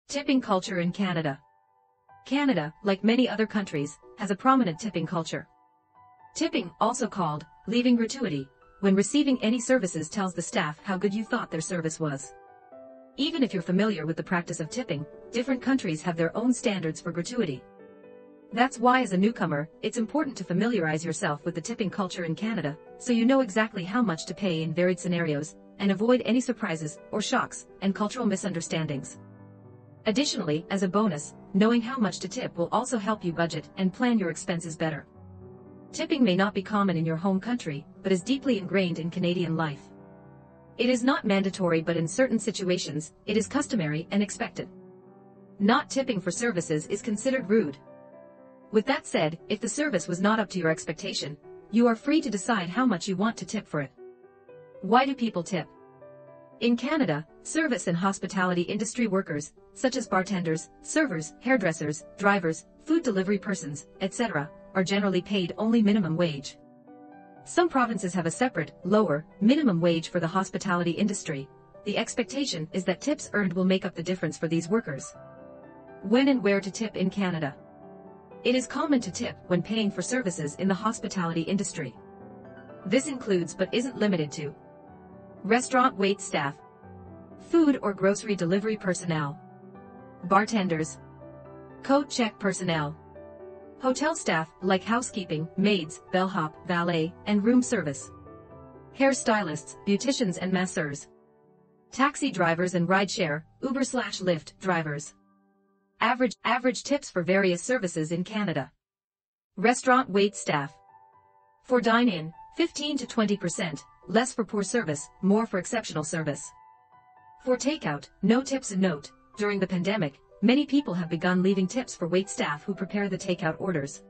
Tipping culture in Canada. Canada, like many other countries, has a prominent tipping culture. Tipping, also called leaving gratuity, when receiving any services tells the staff how good you thought their service was. Even if you're familiar with the practice of tipping, different countries have their own standards for gratuity. That's why as a newcomer, it's important to familiarize yourself with the tipping culture in Canada, so you know exactly how much to pay in varied scenarios, and avoid any surprises or shocks and cultural misunderstandings. Additionally, as a bonus, knowing how much to tip will also help you budget and plan your expenses better. Tipping may not be common in your home country, but is deeply ingrained in Canadian life. It is not mandatory, but in certain situations, it is customary and expected. Not tipping for services is considered rude. With that said, if the service was not up to your expectation, you are free to decide how much you want to tip for it. Why do people tip? In Canada, service and hospitality industry workers, such as bartenders, servers, hairdressers, drivers, food delivery persons, etc., are generally paid only minimum wage. Some provinces have a separate, lower, minimum wage for the hospitality industry. The expectation is that tips earned will make up the difference for these workers. When and where to tip in Canada? It is common to tip when paying for services in the hospitality industry. This includes but isn't limited to restaurant wait staff, food or grocery delivery personnel, bartenders, code check personnel, hotel staff like housekeeping, maids, bellhop, valet, and room service, hairstylists, beauticians and masseurs, taxi drivers and rideshare, Uber/Lyft drivers. Average tips for various services in Canada. Restaurant wait staff. For dine-in, 15 to 20%, less for poor service, more for exceptional service. For takeout, no tips. A note, during the pandemic, many people have begun leaving tips for wait staff who prepare the takeout orders.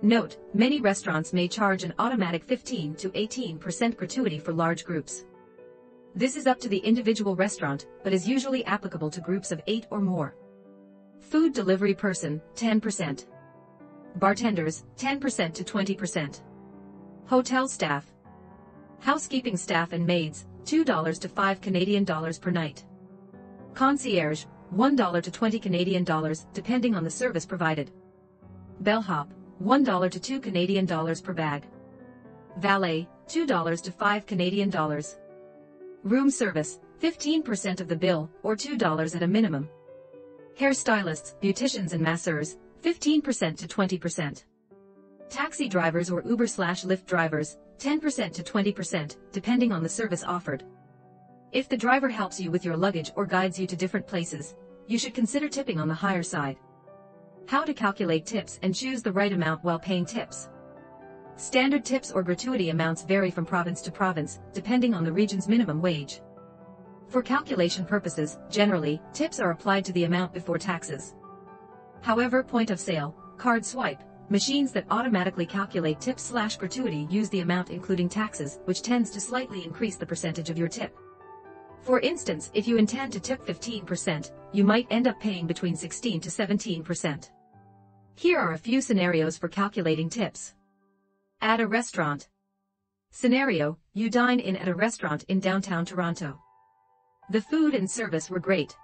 Note, many restaurants may charge an automatic 15 to 18% gratuity for large groups. This is up to the individual restaurant, but is usually applicable to groups of 8 or more. Food delivery person, 10%. Bartenders, 10% to 20%. Hotel staff. Housekeeping staff and maids, $2 to $5 per night. Concierge, $1 to $20 depending on the service provided. Bellhop, $1 to $2 per bag. Valet, $2 to $5. Room service, 15% of the bill, or $2 at a minimum. Hairstylists, beauticians and masseurs, 15% to 20%. Taxi drivers or Uber/Lyft drivers, 10% to 20%, depending on the service offered. If the driver helps you with your luggage or guides you to different places, you should consider tipping on the higher side. How to calculate tips and choose the right amount while paying tips. Standard tips or gratuity amounts vary from province to province, depending on the region's minimum wage. For calculation purposes, generally, tips are applied to the amount before taxes. However, point of sale, card swipe, machines that automatically calculate tips/gratuity use the amount including taxes, which tends to slightly increase the percentage of your tip. For instance, if you intend to tip 15%, you might end up paying between 16 to 17%. Here are a few scenarios for calculating tips. At a restaurant. Scenario, you dine in at a restaurant in downtown Toronto. The food and service were great.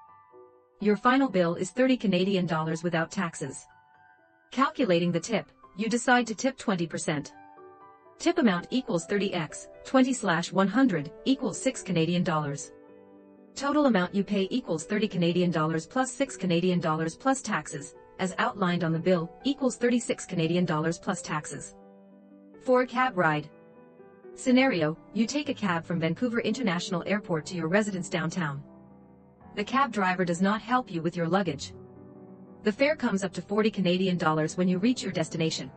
Your final bill is $30 without taxes. Calculating the tip, you decide to tip 20%. Tip amount equals 30x, 20/100 equals $6. Total amount you pay equals $30 plus $6 plus taxes, as outlined on the bill, equals $36 plus taxes. For a cab ride. Scenario, you take a cab from Vancouver International Airport to your residence downtown. The cab driver does not help you with your luggage. The fare comes up to $40 when you reach your destination.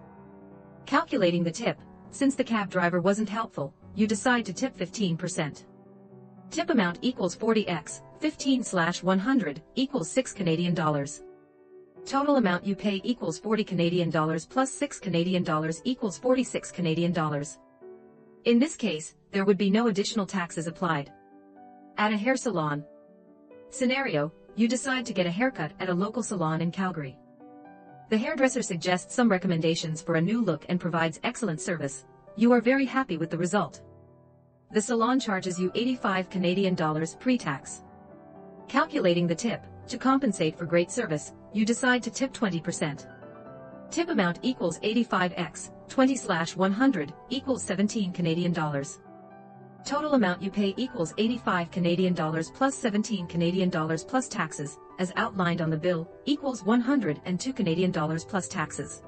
Calculating the tip, since the cab driver wasn't helpful, you decide to tip 15%. Tip amount equals 40x, 15/100 equals $6. Total amount you pay equals $40 plus $6 equals $46. In this case, there would be no additional taxes applied. At a hair salon. Scenario, you decide to get a haircut at a local salon in Calgary. The hairdresser suggests some recommendations for a new look and provides excellent service. You are very happy with the result. The salon charges you $85 pre-tax. Calculating the tip, To compensate for great service, you decide to tip 20%. Tip amount equals 85x, 20/100 equals 17 Canadian dollars. Total amount you pay equals 85 Canadian dollars plus 17 Canadian dollars plus taxes, as outlined on the bill, equals 102 Canadian dollars plus taxes.